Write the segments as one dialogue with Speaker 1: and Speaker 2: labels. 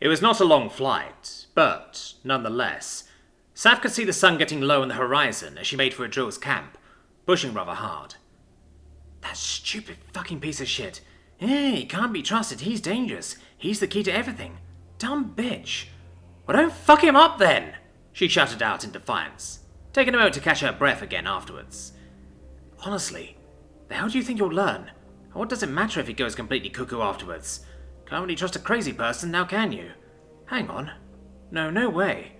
Speaker 1: It was not a long flight, but, nonetheless, Saf could see the sun getting low on the horizon as she made for Yrrol's camp, pushing rather hard. That stupid fucking piece of shit. Hey, can't be trusted, he's dangerous. He's the key to everything. Dumb bitch. Well, don't fuck him up then, she shouted out in defiance, taking a moment to catch her breath again afterwards. Honestly, the hell do you think you'll learn? And what does it matter if he goes completely cuckoo afterwards? Can't really trust a crazy person, now can you? Hang on. No way.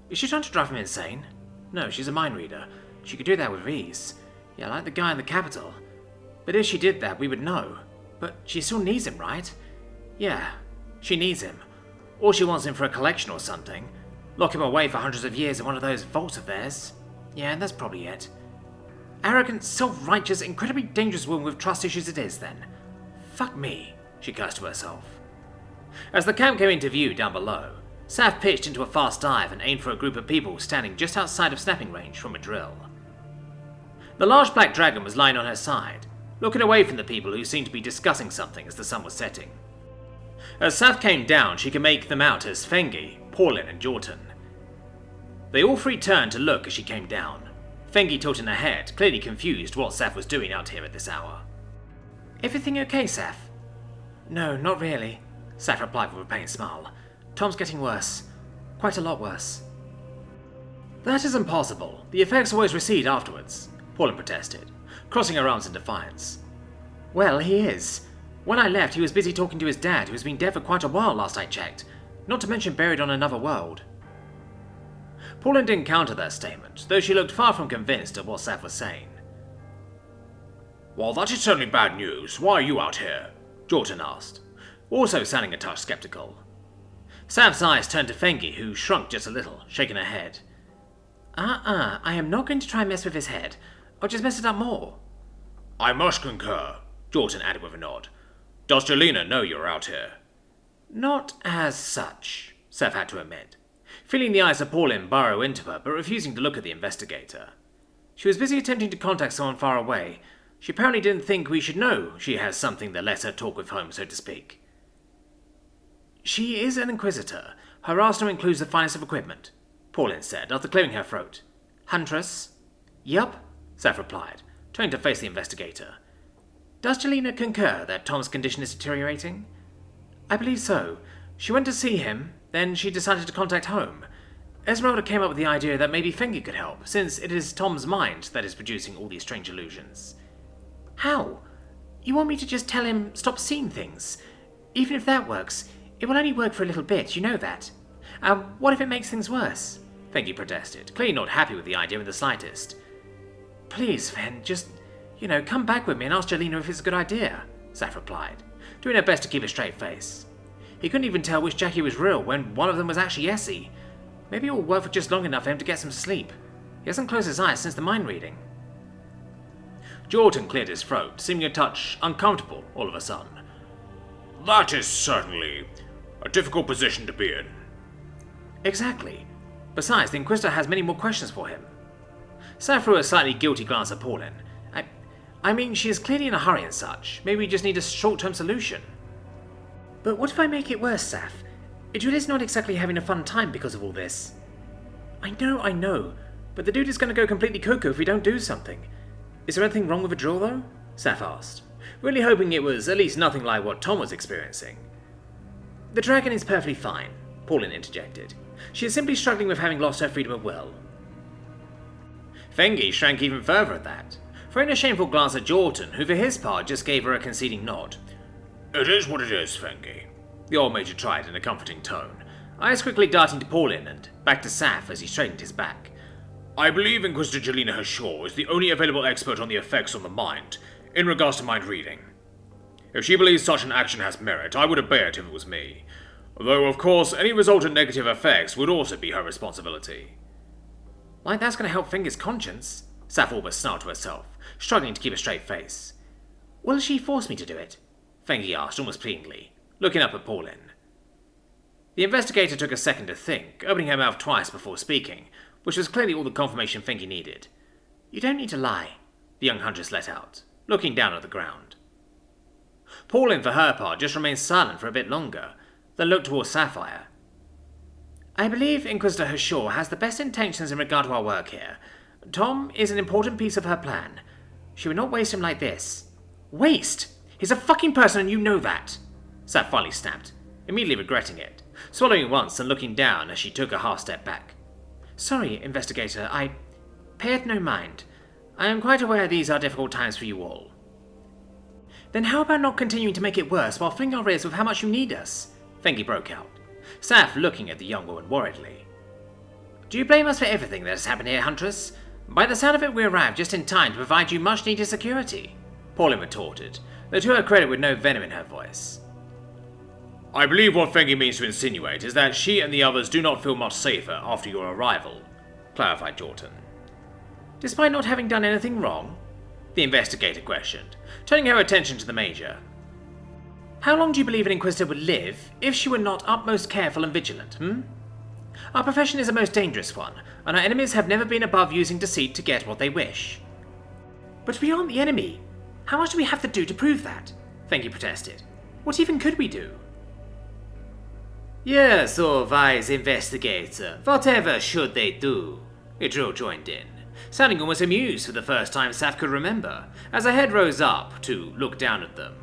Speaker 1: Is she trying to drive him insane? No, she's a mind reader. She could do that with ease. Yeah, like the guy in the Capitol. But if she did that, we would know. But she still needs him, right? Yeah, she needs him. Or she wants him for a collection or something. Lock him away for hundreds of years in one of those vaults of theirs. Yeah, that's probably it. Arrogant, self-righteous, incredibly dangerous woman with trust issues it is, then. Fuck me, she cursed to herself. As the camp came into view down below, Saf pitched into a fast dive and aimed for a group of people standing just outside of snapping range from a drill. The large black dragon was lying on her side, looking away from the people who seemed to be discussing something as the sun was setting. As Saf came down, she could make them out as Fengi, Paulin, and Jordan. They all three turned to look as she came down, Fengi tilting her head, clearly confused what Saf was doing out here at this hour. Everything okay, Saf? No, not really, Saf replied with a faint smile. Tom's getting worse. Quite a lot worse. That is impossible. The effects always recede afterwards, Paulin protested, crossing her arms in defiance. Well, he is. When I left, he was busy talking to his dad, who has been dead for quite a while last I checked, not to mention buried on another world. Paulin didn't counter that statement, though she looked far from convinced of what Saf was saying. Well, that is certainly bad news. Why are you out here? Jordan asked, also sounding a touch skeptical. Saf's eyes turned to Fengi, who shrunk just a little, shaking her head. I am not going to try and mess with his head. I'll just mess it up more. I must concur, Jordan added with a nod. Does Jelena know you're out here? Not as such, Saf had to admit, feeling the eyes of Paulin burrow into her, but refusing to look at the investigator. She was busy attempting to contact someone far away. She apparently didn't think we should know she has something that lets her talk with home, so to speak. She is an inquisitor. Her arsenal includes the finest of equipment, Paulin said, after clearing her throat. Huntress? Yup, Saf replied, turning to face the investigator. Does Jelena concur that Tom's condition is deteriorating? I believe so. She went to see him, then she decided to contact home. Esmeralda came up with the idea that maybe Fengi could help, since it is Tom's mind that is producing all these strange illusions. How? You want me to just tell him stop seeing things? Even if that works, it will only work for a little bit, you know that. What if it makes things worse? Fengi protested, clearly not happy with the idea in the slightest. Please, Fen, just, come back with me and ask Jelena if it's a good idea, Saf replied, doing her best to keep a straight face. He couldn't even tell which Jackie was real when one of them was actually Essie. Maybe it will work for just long enough for him to get some sleep. He hasn't closed his eyes since the mind reading. Jordan cleared his throat, seeming a touch uncomfortable all of a sudden. That is certainly a difficult position to be in. Exactly. Besides, the Inquisitor has many more questions for him. Saf threw a slightly guilty glance at Paulin. I mean, she is clearly in a hurry and such. Maybe we just need a short-term solution. But what if I make it worse, Saf? Julia's not exactly having a fun time because of all this. I know, but the dude is going to go completely cuckoo if we don't do something. Is there anything wrong with Yrrol, though? Saf asked, really hoping it was at least nothing like what Tom was experiencing. The dragon is perfectly fine, Paulin interjected. She is simply struggling with having lost her freedom of will. Fengi shrank even further at that, throwing a shameful glance at Jordan, who for his part just gave her a conceding nod. It is what it is, Fengi, the old major tried in a comforting tone, eyes quickly darting to Paulin and back to Saf as he straightened his back. I believe Inquisitor Jelena Hershaw is the only available expert on the effects on the mind, in regards to mind reading. If she believes such an action has merit, I would obey it if it was me. Though, of course, any resultant negative effects would also be her responsibility. Like that's going to help Fengi's conscience, Saf almost snarled to herself, struggling to keep a straight face. Will she force me to do it? Fengi asked almost pleadingly, looking up at Paulin. The investigator took a second to think, opening her mouth twice before speaking, which was clearly all the confirmation Fengi needed. You don't need to lie, the young huntress let out, looking down at the ground. Paulin, for her part, just remained silent for a bit longer, then looked towards Sapphire. I believe Inquisitor Hershaw has the best intentions in regard to our work here. Tom is an important piece of her plan. She would not waste him like this. Waste? He's a fucking person and you know that. Saph finally snapped, immediately regretting it, swallowing once and looking down as she took a half-step back. Sorry, Investigator, I pay it no mind. I am quite aware these are difficult times for you all. Then how about not continuing to make it worse while filling our ears with how much you need us? Fengi broke out, Saph looking at the young woman worriedly. Do you blame us for everything that has happened here, Huntress? By the sound of it, we arrived just in time to provide you much-needed security, Pauline retorted, though to her credit with no venom in her voice. I believe what Fengi means to insinuate is that she and the others do not feel much safer after your arrival, clarified Jordan. Despite not having done anything wrong? The investigator questioned, turning her attention to the Major. How long do you believe an Inquisitor would live if she were not utmost careful and vigilant, Our profession is a most dangerous one, and our enemies have never been above using deceit to get what they wish. But we aren't the enemy. How much do we have to do to prove that? Fengi protested. What even could we do? Yes, oh wise investigator, whatever should they do? Yrrol joined in, sounding almost amused for the first time Saph could remember, as her head rose up to look down at them.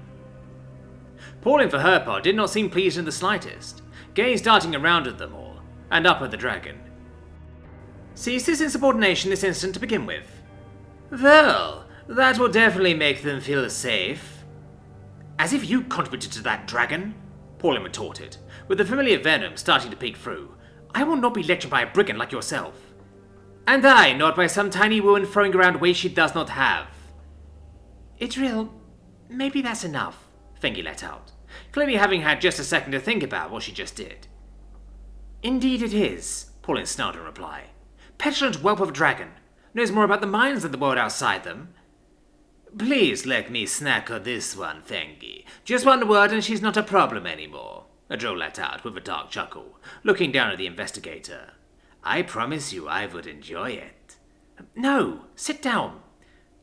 Speaker 1: Pauline, for her part, did not seem pleased in the slightest, gaze darting around at them all, and up at the dragon. Cease this insubordination this instant to begin with. Well, that will definitely make them feel safe. As if you contributed to that, dragon, Pauline retorted, with the familiar venom starting to peek through. I will not be lectured by a brigand like yourself. And I, not by some tiny woman throwing around weight she does not have. Yrrol, maybe that's enough, Fengi let out, clearly having had just a second to think about what she just did. Indeed it is, Pauline snarled in reply. Petulant whelp of a dragon, knows more about the mines than the world outside them. Please let me snack on this one, Fengi. Just one word and she's not a problem anymore, Yrrol let out with a dark chuckle, looking down at the investigator. I promise you I would enjoy it. No, sit down.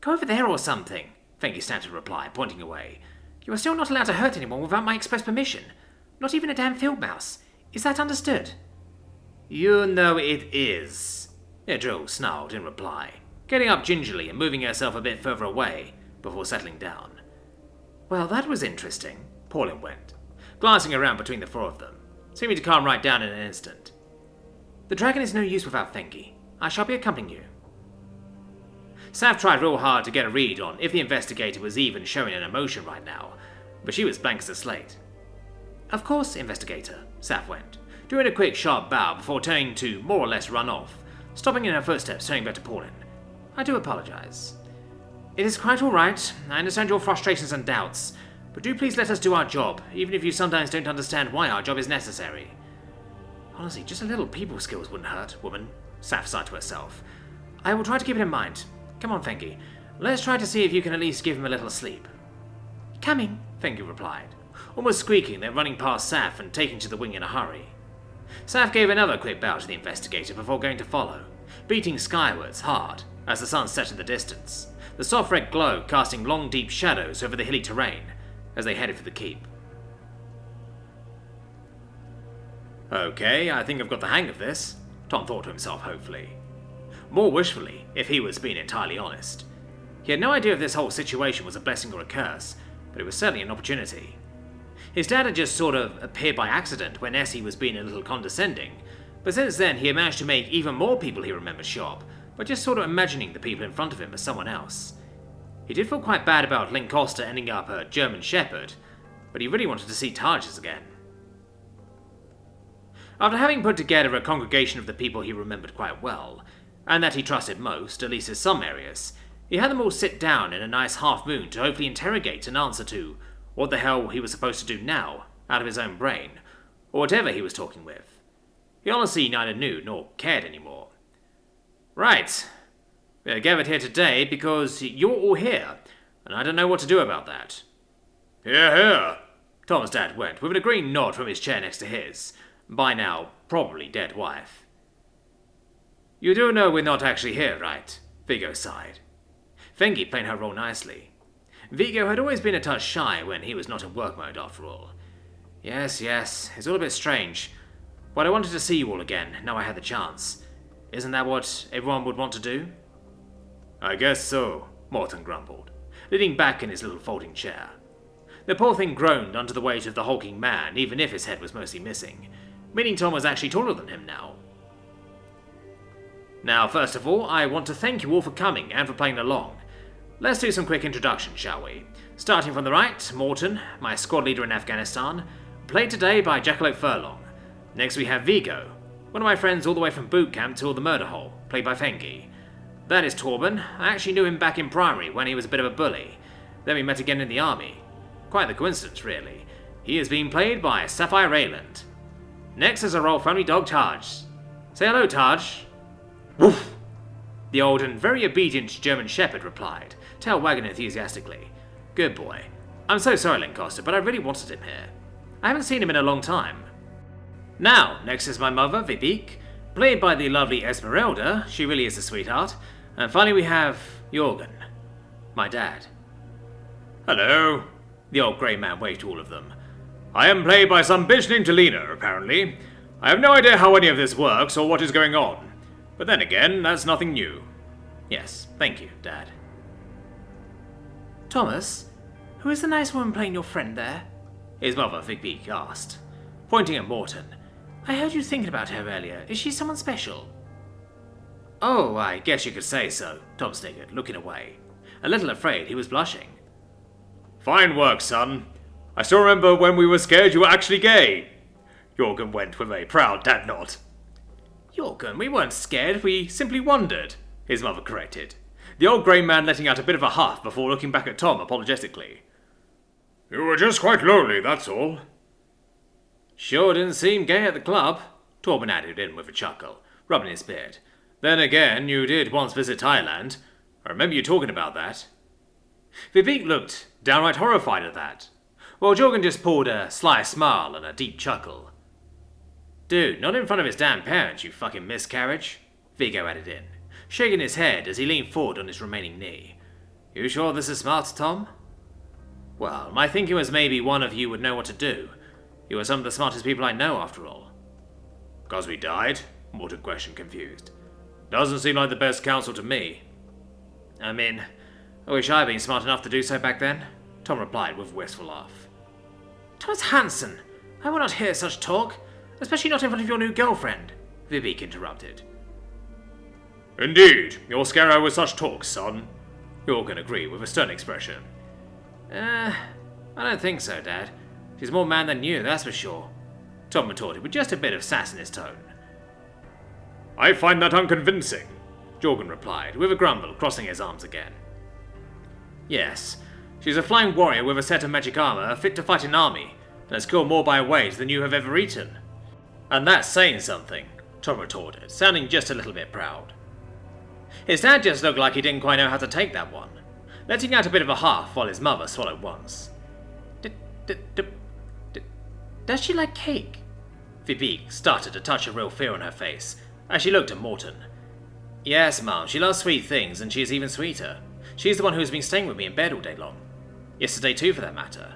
Speaker 1: Go over there or something, Fengi snapped in reply, pointing away. You are still not allowed to hurt anyone without my express permission. Not even a damn field mouse. Is that understood? You know it is, Yrrol snarled in reply, getting up gingerly and moving herself a bit further away before settling down. Well, that was interesting, Pauline went, glancing around between the four of them, seeming to calm right down in an instant. The dragon is no use without Fengi. I shall be accompanying you. Saph tried real hard to get a read on if the investigator was even showing an emotion right now, but she was blank as a slate. Of course, investigator, Saph went, doing a quick sharp bow before turning to more or less run off, stopping in her footsteps, turning back to Pauline. I do apologize. It is quite all right. I understand your frustrations and doubts, but do please let us do our job, even if you sometimes don't understand why our job is necessary. Honestly, just a little people skills wouldn't hurt, woman, Saph sighed to herself. I will try to keep it in mind. Come on, Fengi. Let's try to see if you can at least give him a little sleep. Coming, Fengi replied, almost squeaking, then running past Saph and taking to the wing in a hurry. Saph gave another quick bow to the investigator before going to follow, beating skywards hard as the sun set in the distance, the soft red glow casting long deep shadows over the hilly terrain as they headed for the keep. Okay, I think I've got the hang of this, Tom thought to himself hopefully. More wishfully, if he was being entirely honest. He had no idea if this whole situation was a blessing or a curse, but it was certainly an opportunity. His dad had just sort of appeared by accident when Essie was being a little condescending, but since then he had managed to make even more people he remembered show up by just sort of imagining the people in front of him as someone else. He did feel quite bad about Link Costa ending up a German Shepherd, but he really wanted to see Targes again. After having put together a congregation of the people he remembered quite well, and that he trusted most, at least in some areas, he had them all sit down in a nice half-moon to hopefully interrogate an answer to what the hell he was supposed to do now, out of his own brain, or whatever he was talking with. He honestly neither knew nor cared anymore. Right, we are gathered here today because you're all here, and I don't know what to do about that. Hear, hear, Tom's dad went, with an agreeing nod from his chair next to his, by now probably dead wife. You do know we're not actually here, right? Vigo sighed. Fengi playing her role nicely. Vigo had always been a touch shy when he was not in work mode, after all. Yes, it's all a bit strange. But I wanted to see you all again, now I had the chance. Isn't that what everyone would want to do? I guess so, Morton grumbled, leaning back in his little folding chair. The poor thing groaned under the weight of the hulking man, even if his head was mostly missing, meaning Tom was actually taller than him now. Now, first of all, I want to thank you all for coming and for playing along. Let's do some quick introductions, shall we? Starting from the right, Morton, my squad leader in Afghanistan, played today by Jackalope Furlong. Next we have Vigo, one of my friends all the way from boot camp till the murder hole, played by Fengi. That is Torben. I actually knew him back in primary when he was a bit of a bully. Then we met again in the army. Quite the coincidence, really. He is being played by Sapphire Rayland. Next is our old friendly dog Taj. Say hello, Taj. Woof! The old and very obedient German Shepherd replied, tail wagging enthusiastically. Good boy. I'm so sorry, Lancaster, but I really wanted him here. I haven't seen him in a long time. Now, next is my mother, Vibeke, played by the lovely Esmeralda. She really is a sweetheart. And finally we have Jorgen, my dad. Hello. The old grey man waved to all of them. I am played by some bitch named Jelena, apparently. I have no idea how any of this works or what is going on. But then again, that's nothing new. Yes, thank you, Dad. Thomas, who is the nice woman playing your friend there? His mother, Vibeke, asked, pointing at Morton. I heard you thinking about her earlier. Is she someone special? Oh, I guess you could say so, Tom sniggered, looking away. A little afraid he was blushing. Fine work, son. I still remember when we were scared you were actually gay. Jorgen went with a proud dad nod. Jorgen, we weren't scared, we simply wondered, his mother corrected. The old grey man letting out a bit of a huff before looking back at Tom apologetically. You were just quite lonely, that's all. Sure didn't seem gay at the club, Torben added in with a chuckle, rubbing his beard. Then again, you did once visit Thailand. I remember you talking about that. Vibeke looked downright horrified at that, while Jorgen just pulled a sly smile and a deep chuckle. Dude, not in front of his damn parents, you fucking miscarriage, Vigo added in, shaking his head as he leaned forward on his remaining knee. You sure this is smart, Tom? Well, my thinking was maybe one of you would know what to do. You are some of the smartest people I know, after all. 'Cause we died? Morton questioned, confused. Doesn't seem like the best counsel to me. I mean, I wish I'd been smart enough to do so back then, Tom replied with a wistful laugh. Thomas Hansen, I will not hear such talk, especially not in front of your new girlfriend, Vibeke interrupted. Indeed, you'll scare her with such talk, son. Jorgen agreed with a stern expression. I don't think so, Dad. She's more man than you, that's for sure, Tom retorted with just a bit of sass in his tone. I find that unconvincing, Jorgen replied, with a grumble, crossing his arms again. Yes, she's a flying warrior with a set of magic armor, fit to fight an army, and has killed more by weight than you have ever eaten. And that's saying something, Tom retorted, sounding just a little bit proud. His dad just looked like he didn't quite know how to take that one, letting out a bit of a huff while his mother swallowed once. Does she like cake? Vibeke started a touch of real fear on her face as she looked at Morton. Yes, Mum, she loves sweet things, and she is even sweeter. She's the one who has been staying with me in bed all day long. Yesterday too, for that matter.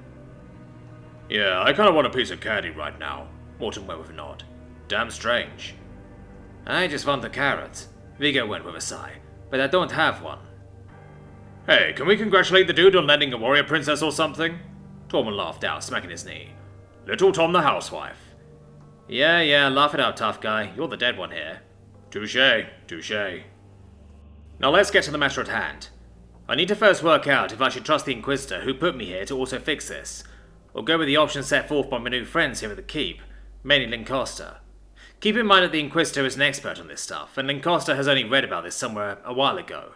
Speaker 1: Yeah, I kind of want a piece of candy right now, Morton went with a nod. Damn strange. I just want the carrot, Vigo went with a sigh, but I don't have one. Hey, can we congratulate the dude on landing a warrior princess or something? Torben laughed out, smacking his knee. Little Tom the housewife. Yeah, laugh it out, tough guy. You're the dead one here. Touché. Now let's get to the matter at hand. I need to first work out if I should trust the Inquisitor who put me here to also fix this, or go with the option set forth by my new friends here at the Keep, mainly Lancaster. Keep in mind that the Inquisitor is an expert on this stuff, and Lancaster has only read about this somewhere a while ago,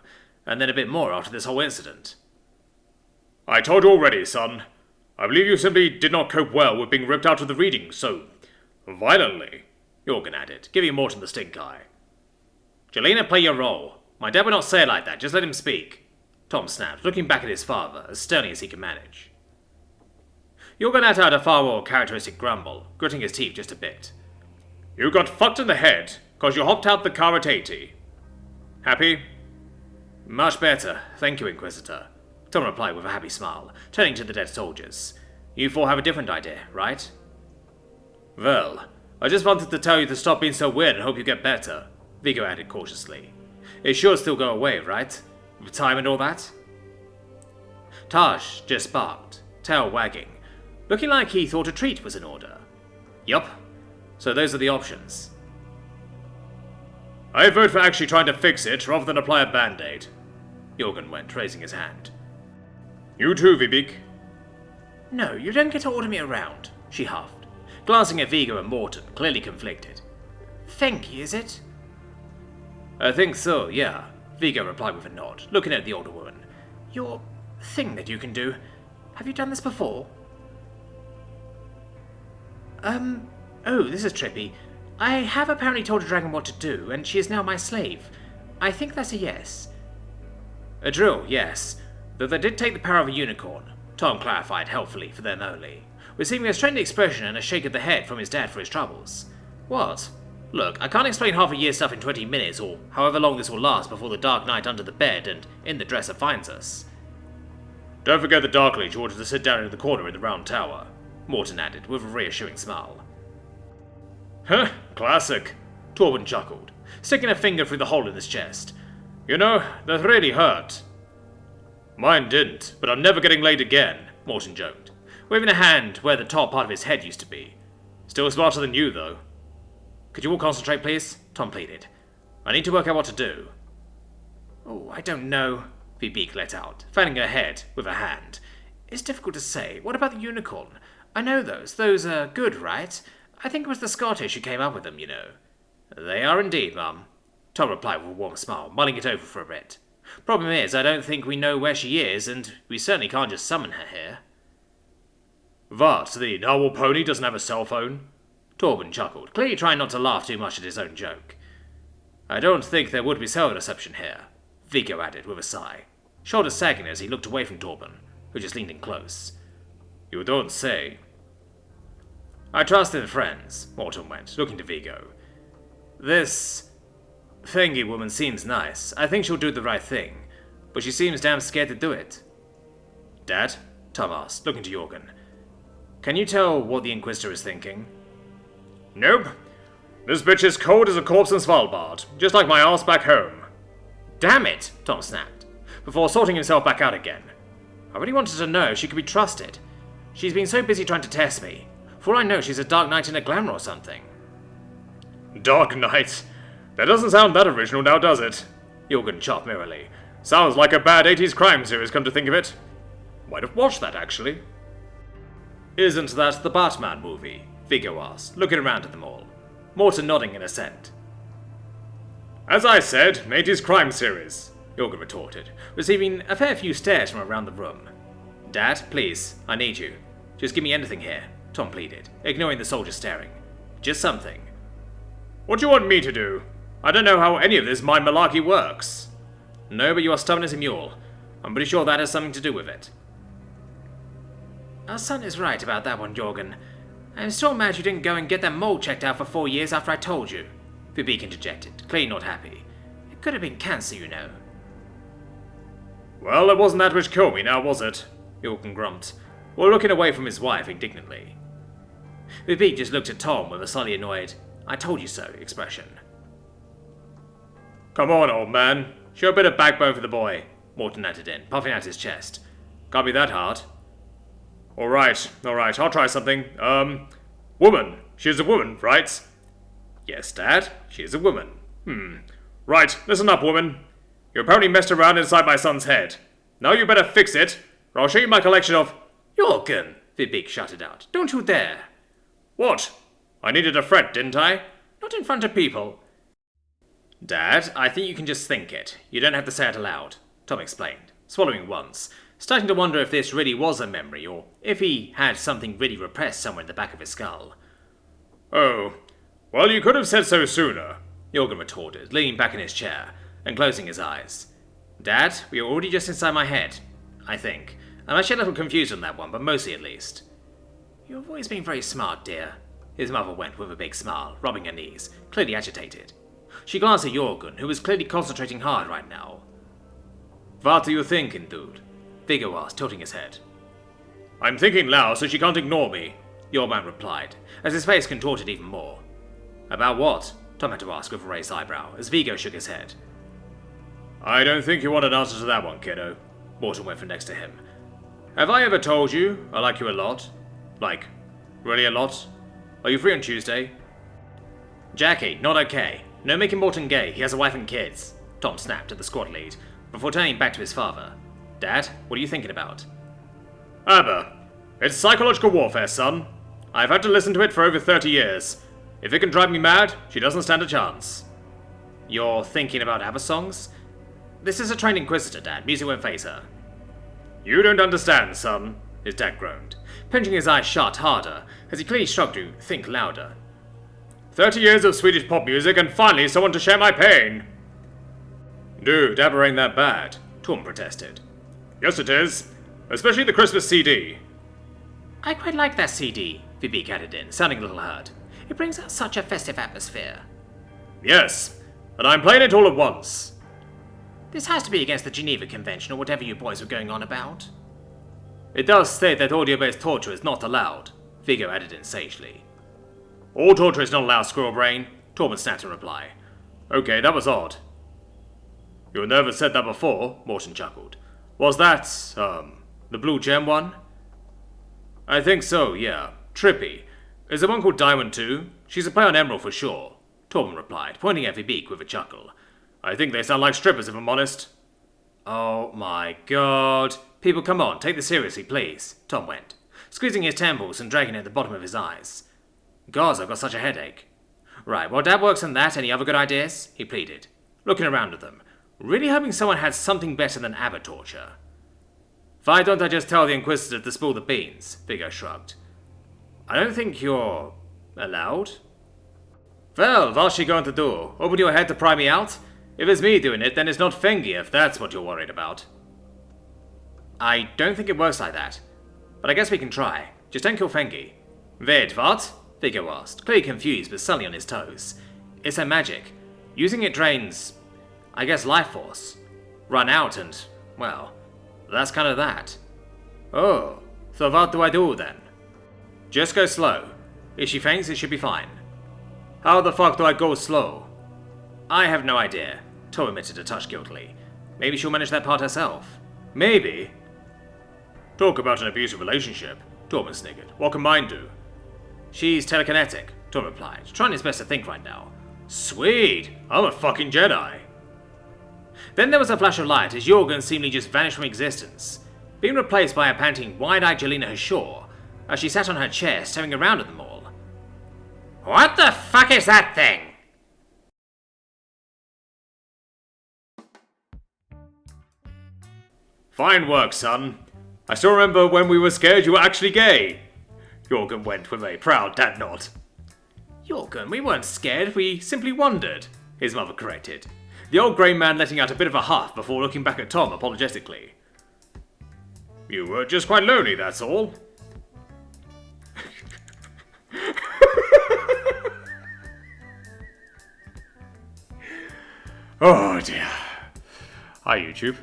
Speaker 1: and then a bit more after this whole incident. I told you already, son. I believe you simply did not cope well with being ripped out of the reading so violently, Jorgen added, giving Morton the stink eye. Jelena, play your role. My dad would not say it like that, just let him speak, Tom snapped, looking back at his father, as sternly as he could manage. Jorgen let out a far more characteristic grumble, gritting his teeth just a bit. You got fucked in the head, 'cause you hopped out the car at 80. Happy? Much better, thank you, Inquisitor, Tom replied with a happy smile, turning to the dead soldiers. You four have a different idea, right? Well, I just wanted to tell you to stop being so weird and hope you get better, Vigo added cautiously. It should still go away, right? With time and all that? Taj just barked, tail wagging, looking like he thought a treat was in order. Yup. So those are the options. I vote for actually trying to fix it rather than apply a band-aid. Jorgen went, raising his hand. You too, Vibeke. No, you don't get to order me around, she huffed, glancing at Vigo and Morton, clearly conflicted. Thank you, is it? I think so, yeah, Vigo replied with a nod, looking at the older woman. Your thing that you can do. Have you done this before? Oh, this is trippy. I have apparently told a dragon what to do, and she is now my slave. I think that's a yes. A drill, yes. Though they did take the power of a unicorn, Tom clarified helpfully for them only, receiving a strained expression and a shake of the head from his dad for his troubles. What? Look, I can't explain half a year's stuff in 20 minutes, or however long this will last before the Dark Knight under the bed and in the dresser finds us. Don't forget the Dark Leech ordered to sit down in the corner in the round tower, Morton added with a reassuring smile. Huh, classic, Torben chuckled, sticking a finger through the hole in his chest. You know, that really hurt. Mine didn't, but I'm never getting laid again, Morton joked, waving a hand where the top part of his head used to be. Still smarter than you, though. Could you all concentrate, please? Tom pleaded. I need to work out what to do. Oh, I don't know, Vibeke let out, fanning her head with a hand. It's difficult to say. What about the unicorn? I know those. Those are good, right? I think it was the Scottish who came up with them, you know. They are indeed, Mum, Tom replied with a warm smile, mulling it over for a bit. Problem is, I don't think we know where she is, and we certainly can't just summon her here. What, the narwhal pony doesn't have a cell phone? Torben chuckled, clearly trying not to laugh too much at his own joke. I don't think there would be cell reception here, Vigo added with a sigh, shoulders sagging as he looked away from Torben, who just leaned in close. You don't say. I trust in friends, Morton went, looking to Vigo. This thingy woman seems nice. I think she'll do the right thing, but she seems damn scared to do it. Dad? Tom asked, looking to Jorgen. Can you tell what the Inquisitor is thinking? Nope. This bitch is cold as a corpse in Svalbard, just like my ass back home. Damn it, Tom snapped, before sorting himself back out again. I really wanted to know if she could be trusted. She's been so busy trying to test me. For all I know, she's a Dark Knight in a glamour or something. Dark Knight? That doesn't sound that original now, does it? Jorgen chopped merrily. Sounds like a bad 80s crime series, come to think of it. Might have watched that, actually. Isn't that the Batman movie? Vigo asked, looking around at them all. Morton nodding in assent. As I said, 80s crime series, Jorgen retorted, receiving a fair few stares from around the room. Dad, please, I need you. Just give me anything here, Tom pleaded, ignoring the soldier staring. Just something. What do you want me to do? I don't know how any of this mind malarkey works. No, but you are stubborn as a mule. I'm pretty sure that has something to do with it. Our son is right about that one, Jorgen. I'm still mad you didn't go and get that mole checked out for 4 years after I told you, Vibeke interjected, clearly not happy. It could have been cancer, you know. Well, it wasn't that which killed me now, was it? Jorgen grumped, while looking away from his wife indignantly. Vibeke just looked at Tom with a slightly annoyed, I told you so expression. Come on, old man. Show a bit of backbone for the boy, Morton added in, puffing out his chest. Can't be that hard. Alright, I'll try something. Woman. She's a woman, right? Yes, Dad, she's a woman. Right, listen up, woman. You apparently messed around inside my son's head. Now you better fix it, or I'll show you my collection of... Jorgen, Vibeke shouted out. Don't you dare. What? I needed a threat, didn't I? Not in front of people. Dad, I think you can just think it. You don't have to say it aloud, Tom explained, swallowing once, starting to wonder if this really was a memory, or if he had something really repressed somewhere in the back of his skull. Oh, well, you could have said so sooner, Jorgen retorted, leaning back in his chair and closing his eyes. Dad, we are already just inside my head, I think. I'm actually a little confused on that one, but mostly at least. You've always been very smart, dear, his mother went with a big smile, rubbing her knees, clearly agitated. She glanced at Jorgen, who was clearly concentrating hard right now. What are you thinking, dude? Vigo asked, tilting his head. I'm thinking loud so she can't ignore me, the old man replied, as his face contorted even more. About what? Tom had to ask with a raised eyebrow, as Vigo shook his head. I don't think you want an answer to that one, kiddo. Morton went from next to him. Have I ever told you I like you a lot? Like, really a lot? Are you free on Tuesday? Jackie, not okay. No making Morton gay, he has a wife and kids. Tom snapped at the squad lead, before turning back to his father. Dad, what are you thinking about? Abba, it's psychological warfare, son. I've had to listen to it for over 30 years. If it can drive me mad, she doesn't stand a chance. You're thinking about ABBA songs? This is a trained inquisitor, Dad. Music won't faze her. You don't understand, son, his dad groaned, pinching his eyes shut harder, as he clearly struggled to think louder. 30 years of Swedish pop music, and finally someone to share my pain. Dude, ABBA ain't that bad, Tom protested. Yes it is, especially the Christmas CD. I quite like that CD, Vibeke added in, sounding a little hurt. It brings out such a festive atmosphere. Yes, and I'm playing it all at once. This has to be against the Geneva Convention or whatever you boys were going on about. It does state that audio-based torture is not allowed, Vigo added in sagely. All torture is not allowed, squirrel brain, Torben snapped in reply. Okay, that was odd. You never said that before, Morton chuckled. Was that, the Blue Gem one? I think so, yeah. Trippy. Is there one called Diamond too? She's a play on Emerald for sure, Torben replied, pointing at Vibeke with a chuckle. I think they sound like strippers, if I'm honest. Oh my god. People, come on, take this seriously, please, Tom went, squeezing his temples and dragging at the bottom of his eyes. Gods, I've got such a headache. Right, while Dad works on that, any other good ideas? He pleaded, looking around at them, really hoping someone had something better than ABBA torture. Why don't I just tell the Inquisitor to spill the beans? Vigo shrugged. I don't think you're allowed. Well, what's she going to do? Open your head to pry me out? If it's me doing it, then it's not Fengi, if that's what you're worried about. I don't think it works like that. But I guess we can try. Just don't kill Fengi. Wait, what? Vigo asked, clearly confused but suddenly on his toes. It's her magic. Using it drains, I guess, life force. Run out and, well, that's kind of that. Oh, so what do I do then? Just go slow. If she faints, it should be fine. How the fuck do I go slow? I have no idea, Tom admitted a touch guiltily. Maybe she'll manage that part herself. Maybe. Talk about an abusive relationship, Torben sniggered. What can mine do? She's telekinetic, Tom replied, trying his best to think right now. Sweet, I'm a fucking Jedi. Then there was a flash of light as Jorgen seemingly just vanished from existence, being replaced by a panting, wide-eyed Jelena Hashor as she sat on her chair staring around at them all. What the fuck is that thing? Fine work, son. I still remember when we were scared you were actually gay. Jorgen went with a proud dad nod. Jorgen, we weren't scared, we simply wondered, his mother corrected. The old grey man letting out a bit of a huff before looking back at Tom apologetically. You were just quite lonely, that's all. Oh dear. Hi YouTube.